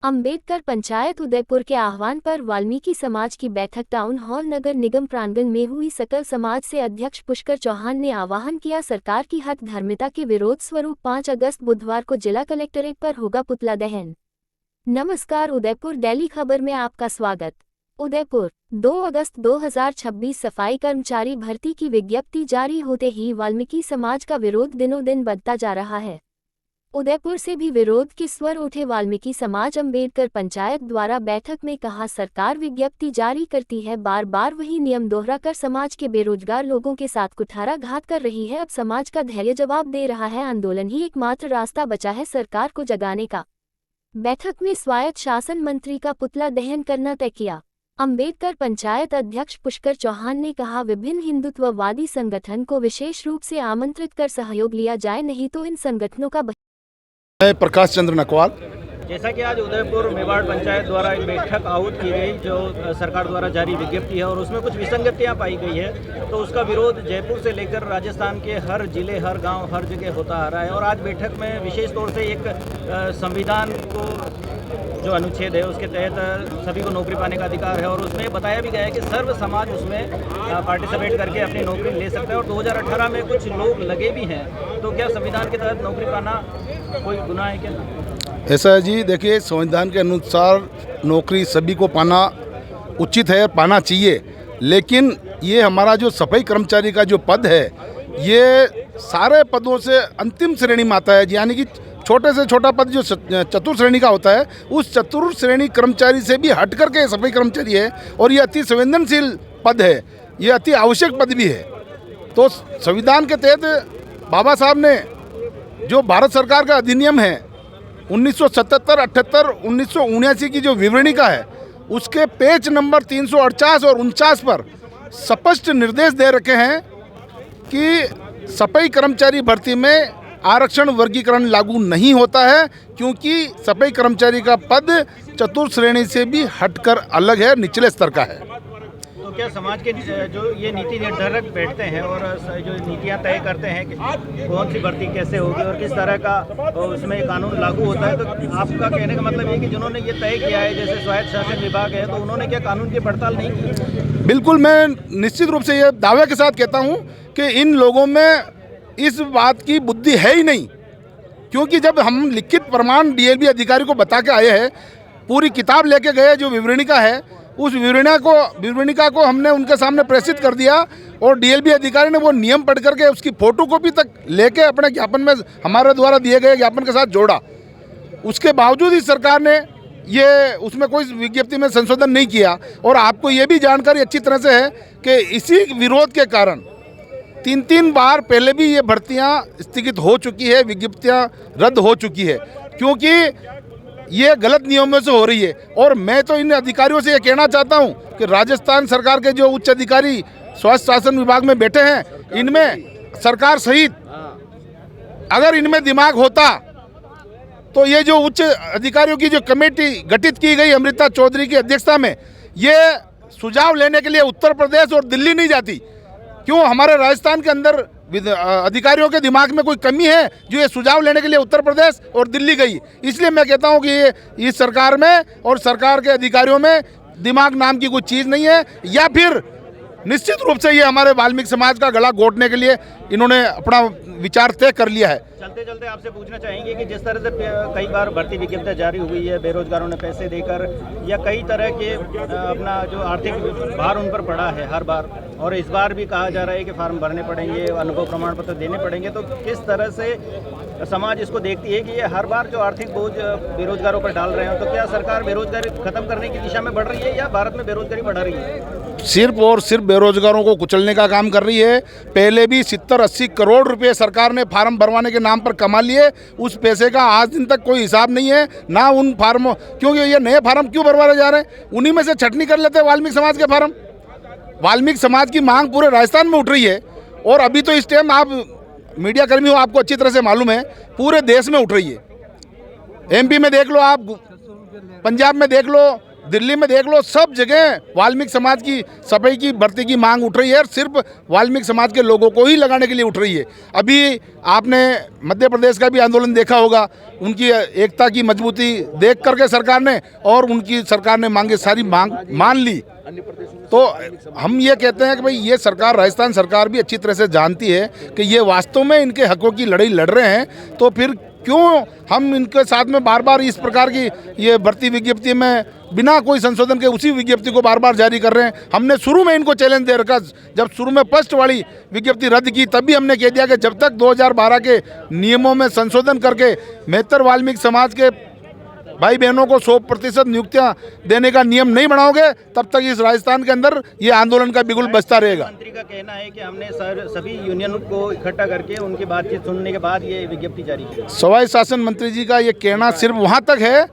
अंबेडकर पंचायत उदयपुर के आह्वान पर वाल्मीकि समाज की बैठक टाउन हॉल नगर निगम प्रांगण में हुई। सकल समाज से अध्यक्ष पुष्कर चौहान ने आह्वान किया, सरकार की हठ धर्मिता के विरोध स्वरूप 5 अगस्त बुधवार को जिला कलेक्ट्रेट पर होगा पुतला दहन। नमस्कार, उदयपुर डेली खबर में आपका स्वागत। उदयपुर 2 अगस्त 2026 सफाई कर्मचारी भर्ती की विज्ञप्ति जारी होते ही वाल्मीकि समाज का विरोध दिनों दिन बढ़ता जा रहा है। उदयपुर से भी विरोध के स्वर उठे। वाल्मीकि समाज अंबेडकर पंचायत द्वारा बैठक में कहा, सरकार विज्ञप्ति जारी करती है, बार बार वही नियम दोहराकर समाज के बेरोजगार लोगों के साथ कुठाराघात कर रही है। अब समाज का धैर्य जवाब दे रहा है, आंदोलन ही एकमात्र रास्ता बचा है सरकार को जगाने का। बैठक में स्वायत्त शासन मंत्री का पुतला दहन करना तय किया। अंबेडकर पंचायत अध्यक्ष पुष्कर चौहान ने कहा, विभिन्न हिंदुत्ववादी संगठन को विशेष रूप से आमंत्रित कर सहयोग लिया जाए, नहीं तो इन संगठनों का। मैं प्रकाश चंद्र नकवाल। जैसा कि आज उदयपुर मेवाड़ पंचायत द्वारा एक बैठक आहूत की गई, जो सरकार द्वारा जारी विज्ञप्ति है और उसमें कुछ विसंगतियां पाई गई है, तो उसका विरोध जयपुर से लेकर राजस्थान के हर जिले, हर गांव, हर जगह होता आ रहा है। और आज बैठक में विशेष तौर से एक संविधान को जो अनुच्छेद है उसके तहत सभी को नौकरी पाने का अधिकार है और उसमें बताया भी गया है कि सर्व समाज उसमें पार्टिसिपेट करके अपनी नौकरी ले सकता है। और 2018 में कुछ लोग लगे भी हैं, तो क्या संविधान के तहत नौकरी पाना कोई गुनाह है क्या? ऐसा है जी, देखिए, संविधान के अनुसार नौकरी सभी को पाना उचित है, पाना चाहिए, लेकिन ये हमारा जो सफाई कर्मचारी का जो पद है, ये सारे पदों से अंतिम श्रेणी में आता है। यानी कि छोटे से छोटा पद जो चतुर्थ श्रेणी का होता है, उस चतुर्थ श्रेणी कर्मचारी से भी हट करके सफाई कर्मचारी है और ये अति संवेदनशील पद है, ये अति आवश्यक पद भी है। तो संविधान के तहत बाबा साहब ने जो भारत सरकार का अधिनियम है 1977, 78, 1979 की जो विवरणिका है, उसके पेज नंबर 348 और 49 पर स्पष्ट निर्देश दे रखे हैं कि सफाई कर्मचारी भर्ती में आरक्षण वर्गीकरण लागू नहीं होता है, क्योंकि सफाई कर्मचारी का पद चतुर्थ श्रेणी से भी हटकर अलग है, निचले स्तर का है। तो क्या समाज के जो ये नीति निर्धारक बैठते हैं और जो नीतियां तय करते हैं कि कौन सी भर्ती कैसे होगी और किस तरह का उसमें कानून लागू होता है, तो आपका कहने का मतलब ये कि जिन्होंने ये तय किया है, जैसे स्वायत्त शासन विभाग है, तो उन्होंने क्या कानून की पड़ताल नहीं की? बिल्कुल, मैं निश्चित रूप से ये दावे के साथ कहता हूँ कि इन लोगों में इस बात की बुद्धि है ही नहीं, क्योंकि जब हम लिखित प्रमाण डीएलबी अधिकारी को बता के आए हैं, पूरी किताब लेके गए, जो विवरणिका है, उस विवरणिका को हमने उनके सामने प्रेषित कर दिया और डीएलबी अधिकारी ने वो नियम पढ़ करके उसकी फोटोकॉपी तक लेके अपने ज्ञापन में, हमारे द्वारा दिए गए ज्ञापन के साथ जोड़ा। उसके बावजूद ही सरकार ने ये उसमें कोई विज्ञप्ति में संशोधन नहीं किया। और आपको ये भी जानकारी अच्छी तरह से है कि इसी विरोध के कारण 3 बार पहले भी ये भर्तियां स्थगित हो चुकी है, विज्ञप्तियां रद्द हो चुकी है, क्योंकि ये गलत नियमों से हो रही है। और मैं तो इन अधिकारियों से ये कहना चाहता हूं कि राजस्थान सरकार के जो उच्च अधिकारी स्वास्थ्य शासन विभाग में बैठे हैं, इनमें सरकार सहित अगर इनमें दिमाग होता तो ये जो उच्च अधिकारियों की जो कमेटी गठित की गई अमृता चौधरी की अध्यक्षता में, ये सुझाव लेने के लिए उत्तर प्रदेश और दिल्ली नहीं जाती। क्यों हमारे राजस्थान के अंदर अधिकारियों के दिमाग में कोई कमी है जो ये सुझाव लेने के लिए उत्तर प्रदेश और दिल्ली गई? इसलिए मैं कहता हूं कि ये इस सरकार में और सरकार के अधिकारियों में दिमाग नाम की कोई चीज़ नहीं है, या फिर निश्चित रूप से ये हमारे वाल्मीकि समाज का गला घोटने के लिए इन्होंने अपना विचार तय कर लिया है। चलते चलते आपसे पूछना चाहेंगे कि जिस तरह से कई बार भर्ती विज्ञप्ति जारी हुई है, बेरोजगारों ने पैसे देकर या कई तरह के अपना जो आर्थिक भार उन पर पड़ा है हर बार, और इस बार भी कहा जा रहा है कि फार्म भरने पड़ेंगे, अनुभव प्रमाण पत्र देने पड़ेंगे, तो किस तरह से समाज इसको देखती है कि ये हर बार जो आर्थिक बोझ बेरोजगारों पर डाल रहे हैं, तो क्या सरकार बेरोजगारी खत्म करने की दिशा में बढ़ रही है या भारत में बेरोजगारी बढ़ा रही है? सिर्फ और सिर्फ बेरोजगारों को कुचलने का काम कर रही है। पहले भी 70-80 करोड़ रुपए सरकार ने फार्म भरवाने के नाम पर कमा लिए, उस पैसे का आज दिन तक कोई हिसाब नहीं है ना उन फार्मों, क्योंकि ये नए फार्म क्यों भरवाए जा रहे हैं? उन्हीं में से छटनी कर लेते हैं वाल्मीकि समाज के फार्म। वाल्मीकि समाज की मांग पूरे राजस्थान में उठ रही है और अभी तो इस टाइम आप मीडिया कर्मी हो, आपको अच्छी तरह से मालूम है, पूरे देश में उठ रही है। एमपी में देख लो आप, पंजाब में देख लो, दिल्ली में देख लो, सब जगह वाल्मीकि समाज की सफाई की भर्ती की मांग उठ रही है और सिर्फ वाल्मीकि समाज के लोगों को ही लगाने के लिए उठ रही है। अभी आपने मध्य प्रदेश का भी आंदोलन देखा होगा, उनकी एकता की मजबूती देख करके सरकार ने, और उनकी सरकार ने मांगे सारी मांग मान ली। तो हम ये कहते हैं कि भाई ये सरकार, राजस्थान सरकार भी अच्छी तरह से जानती है कि ये वास्तव में इनके हकों की लड़ाई लड़ रहे हैं, तो फिर क्यों हम इनके साथ में बार बार इस प्रकार की ये भर्ती विज्ञप्ति में बिना कोई संशोधन के उसी विज्ञप्ति को बार बार जारी कर रहे हैं। हमने शुरू में इनको चैलेंज दे रखा, जब शुरू में फर्स्ट वाली विज्ञप्ति रद्द की तब भी हमने कह दिया कि जब तक 2012 के नियमों में संशोधन करके मेहतर वाल्मीकि समाज के भाई बहनों को 100% नियुक्तियां देने का नियम नहीं बनाओगे तब तक इस राजस्थान के अंदर ये आंदोलन का बिगुल बजता रहेगा। मंत्री का कहना है कि हमने सभी यूनियन को इकट्ठा करके उनकी बातचीत सुनने के बाद ये विज्ञप्ति जारी की। सवाई शासन मंत्री जी का ये कहना सिर्फ वहाँ तक है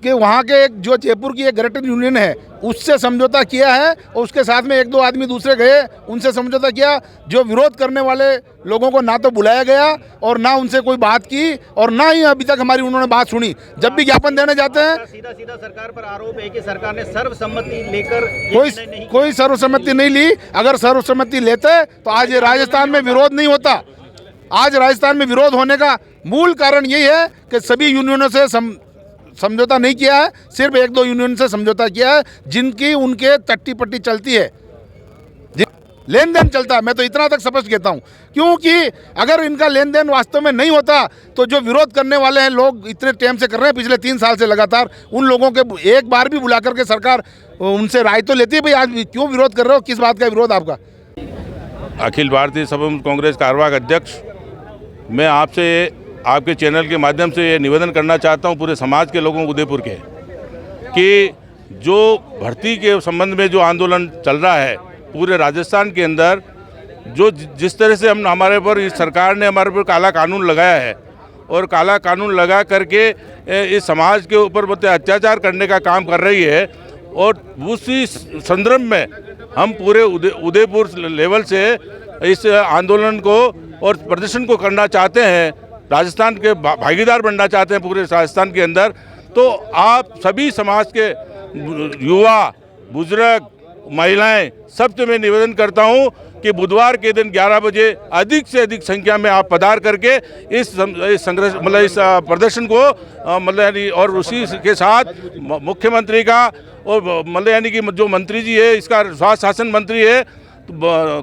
कि वहाँ के एक जो जयपुर की एक ग्रेटर यूनियन है उससे समझौता किया है, और उसके साथ में 1-2 आदमी दूसरे गए, उनसे समझौता किया। जो विरोध करने वाले लोगों को ना तो बुलाया गया और ना उनसे कोई बात की, और ना ही अभी तक हमारी उन्होंने बात सुनी। जब भी ज्ञापन देने जाते हैं, सीधा सीधा सरकार पर आरोप है कि सरकार ने सर्वसम्मति लेकर कोई सर्वसम्मति नहीं ली। अगर सर्वसम्मति लेते तो आज ये राजस्थान में विरोध नहीं होता। आज राजस्थान में विरोध होने का मूल कारण यही है कि सभी यूनियनों से समझौता नहीं किया है, सिर्फ 1-2 यूनियन से समझौता किया है जिनकी उनके तट्टी पट्टी चलती है, लेन देन चलता है। मैं तो इतना तक स्पष्ट कहता हूं, क्योंकि अगर इनका लेन देन वास्तव में नहीं होता तो जो विरोध करने वाले हैं लोग इतने टाइम से कर रहे हैं, पिछले 3 साल से लगातार, उन लोगों के एक बार भी बुला करके सरकार उनसे राय तो लेती है, भाई आज क्यों विरोध कर रहे हो, किस बात का विरोध आपका। अखिल भारतीय सभा कांग्रेस कार्यवाहक अध्यक्ष, मैं आपसे आपके चैनल के माध्यम से ये निवेदन करना चाहता हूँ पूरे समाज के लोगों उदयपुर के, कि जो भर्ती के संबंध में जो आंदोलन चल रहा है पूरे राजस्थान के अंदर, जो जिस तरह से हमारे पर इस सरकार ने हमारे पर काला कानून लगाया है और काला कानून लगा करके इस समाज के ऊपर अत्याचार करने का काम कर रही है, और उसी संदर्भ में हम पूरे उदयपुर लेवल से इस आंदोलन को और प्रदर्शन को करना चाहते हैं, राजस्थान के भागीदार बनना चाहते हैं पूरे राजस्थान के अंदर। तो आप सभी समाज के युवा, बुजुर्ग, महिलाएं, सबसे मैं निवेदन करता हूं कि बुधवार के दिन 11 बजे अधिक से अधिक संख्या में आप पधार करके इस संघर्ष मतलब इस प्रदर्शन को मतलब और उसी के साथ मुख्यमंत्री का और मतलब यानी कि जो मंत्री जी है, इसका स्वास्थ्य शासन मंत्री है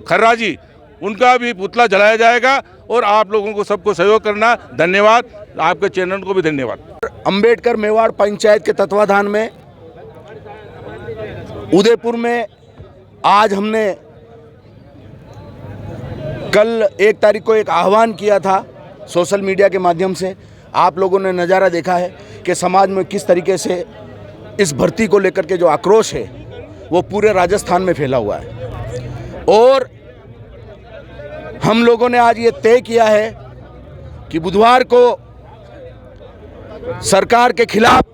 खर्रा जी, उनका भी पुतला जलाया जाएगा, और आप लोगों को सबको सहयोग करना। धन्यवाद, आपके चैनल को भी धन्यवाद। अंबेडकर मेवाड़ पंचायत के तत्वाधान में उदयपुर में आज हमने कल 1 तारीख को एक आह्वान किया था सोशल मीडिया के माध्यम से। आप लोगों ने नज़ारा देखा है कि समाज में किस तरीके से इस भर्ती को लेकर के जो आक्रोश है वो पूरे राजस्थान में फैला हुआ है, और हम लोगों ने आज ये तय किया है कि बुधवार को सरकार के खिलाफ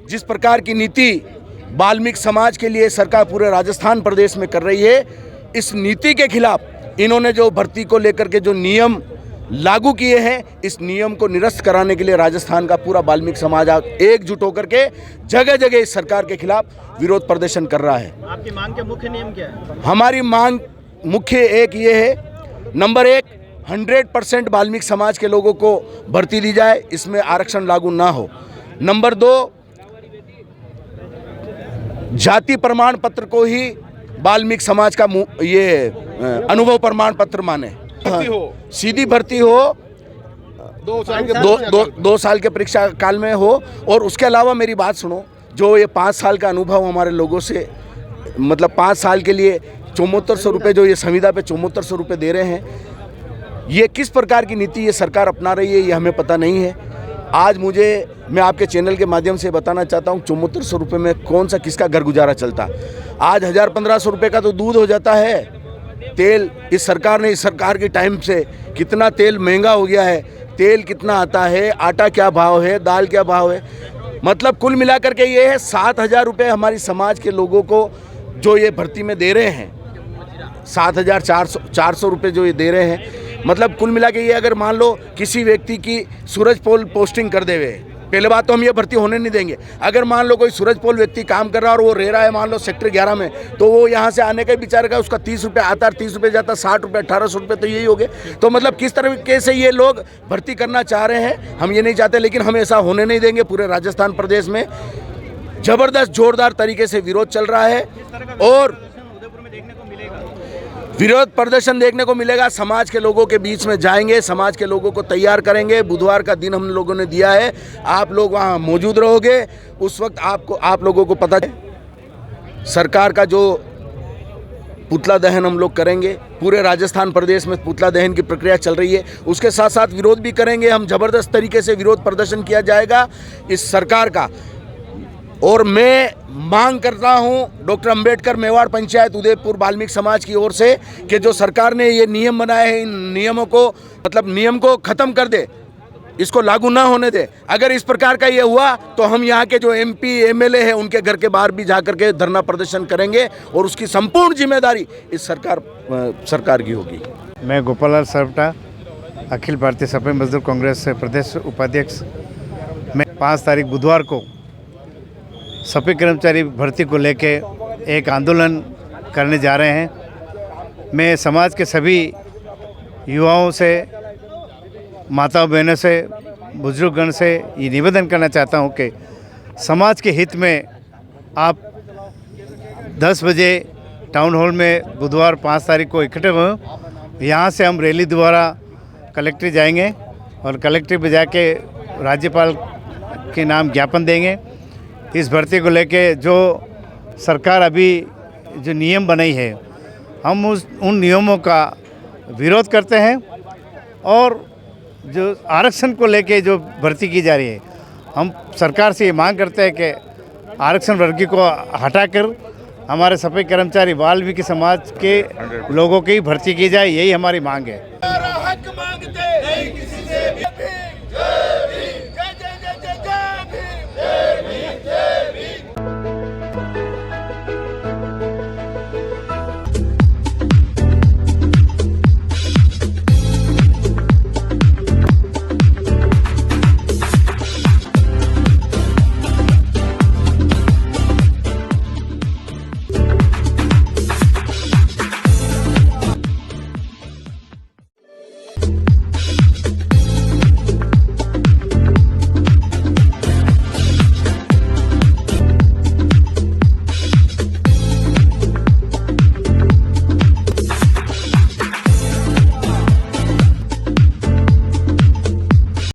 जिस प्रकार की नीति वाल्मीकि समाज के लिए सरकार पूरे राजस्थान प्रदेश में कर रही है, इस नीति के खिलाफ इन्होंने जो भर्ती को लेकर के जो नियम लागू किए हैं, इस नियम को निरस्त कराने के लिए राजस्थान का पूरा वाल्मीकि समाज एकजुट होकर के जगह जगह इस सरकार के खिलाफ विरोध प्रदर्शन कर रहा है। आपकी मांग के मुख्य नियम क्या है? हमारी मांग मुख्य एक ये है, नंबर 1, 100% वाल्मीकि समाज के लोगों को भर्ती दी जाए, इसमें आरक्षण लागू ना हो। नंबर 2, जाति प्रमाण पत्र को ही वाल्मीकि समाज का ये अनुभव प्रमाण पत्र माने, सीधी भर्ती हो, 2 साल के परीक्षा काल में हो। और उसके अलावा मेरी बात सुनो, जो ये 5 साल का अनुभव हमारे लोगों से, मतलब 5 साल के लिए 7400 रुपये जो ये संविदा पे 7400 रुपये दे रहे हैं, ये किस प्रकार की नीति ये सरकार अपना रही है ये हमें पता नहीं है। आज मैं आपके चैनल के माध्यम से बताना चाहता हूँ 7400 रुपये में कौन सा किसका घर गुजारा चलता। आज 1000-1500 रुपये का तो दूध हो जाता है। तेल इस सरकार के टाइम से कितना तेल महंगा हो गया है, तेल कितना आता है, आटा क्या भाव है, दाल क्या भाव है, मतलब कुल मिलाकर के ये है 7000 रुपये हमारी समाज के लोगों को जो ये भर्ती में दे रहे हैं, 7400 रुपये जो ये दे रहे हैं। मतलब कुल मिला के ये अगर मान लो किसी व्यक्ति की सूरजपोल पोस्टिंग कर देवे पहले बात तो हम ये भर्ती होने नहीं देंगे। अगर मान लो कोई सूरजपोल व्यक्ति काम कर रहा है और वो रह रहा है मान लो सेक्टर 11 में, तो वो यहाँ से आने का विचार का उसका 30 रुपये आता है, 30 रुपये जाता, 60 रुपये 1800 रुपये, तो यही हो गए। तो मतलब किस तरीके से ये लोग भर्ती करना चाह रहे हैं, हम ये नहीं चाहते, लेकिन हम ऐसा होने नहीं देंगे। पूरे राजस्थान प्रदेश में जबरदस्त जोरदार तरीके से विरोध चल रहा है और उदयपुर में देखने को मिलेगा। विरोध प्रदर्शन देखने को मिलेगा। समाज के लोगों के बीच में जाएंगे, समाज के लोगों को तैयार करेंगे। बुधवार का दिन हम लोगों ने दिया है, आप लोग वहाँ मौजूद रहोगे। उस वक्त आप लोगों को पता है सरकार का जो पुतला दहन हम लोग करेंगे। पूरे राजस्थान प्रदेश में पुतला दहन की प्रक्रिया चल रही है, उसके साथ साथ विरोध भी करेंगे हम। जबरदस्त तरीके से विरोध प्रदर्शन किया जाएगा इस सरकार का। और मैं मांग करता हूं डॉक्टर अंबेडकर मेवाड़ पंचायत उदयपुर वाल्मीकि समाज की ओर से कि जो सरकार ने ये नियम बनाए हैं, इन नियमों को मतलब नियम को ख़त्म कर दे, इसको लागू ना होने दे। अगर इस प्रकार का ये हुआ तो हम यहाँ के जो MP MLA हैं उनके घर के बाहर भी जा करके धरना प्रदर्शन करेंगे और उसकी संपूर्ण जिम्मेदारी इस सरकार की होगी। मैं गोपाल सरवटा, अखिल भारतीय सफाई मजदूर कांग्रेस प्रदेश उपाध्यक्ष। मैं 5 तारीख बुधवार को सफाई कर्मचारी भर्ती को लेके एक आंदोलन करने जा रहे हैं। मैं समाज के सभी युवाओं से, माताओं बहनों से, बुजुर्गगण से ये निवेदन करना चाहता हूँ कि समाज के हित में आप 10 बजे टाउन हॉल में बुधवार 5 तारीख को इकट्ठे हुए। यहाँ से हम रैली द्वारा कलेक्ट्रेट जाएंगे और कलेक्ट्रेट में जाके राज्यपाल के नाम ज्ञापन देंगे। इस भर्ती को लेके जो सरकार अभी जो नियम बनाई है, हम उन नियमों का विरोध करते हैं और जो आरक्षण को लेके जो भर्ती की जा रही है, हम सरकार से ये मांग करते हैं कि आरक्षण वर्ग को हटाकर हमारे सफाई कर्मचारी वाल्मीकि समाज के लोगों की भर्ती की जाए, यही हमारी मांग है। हक मांगते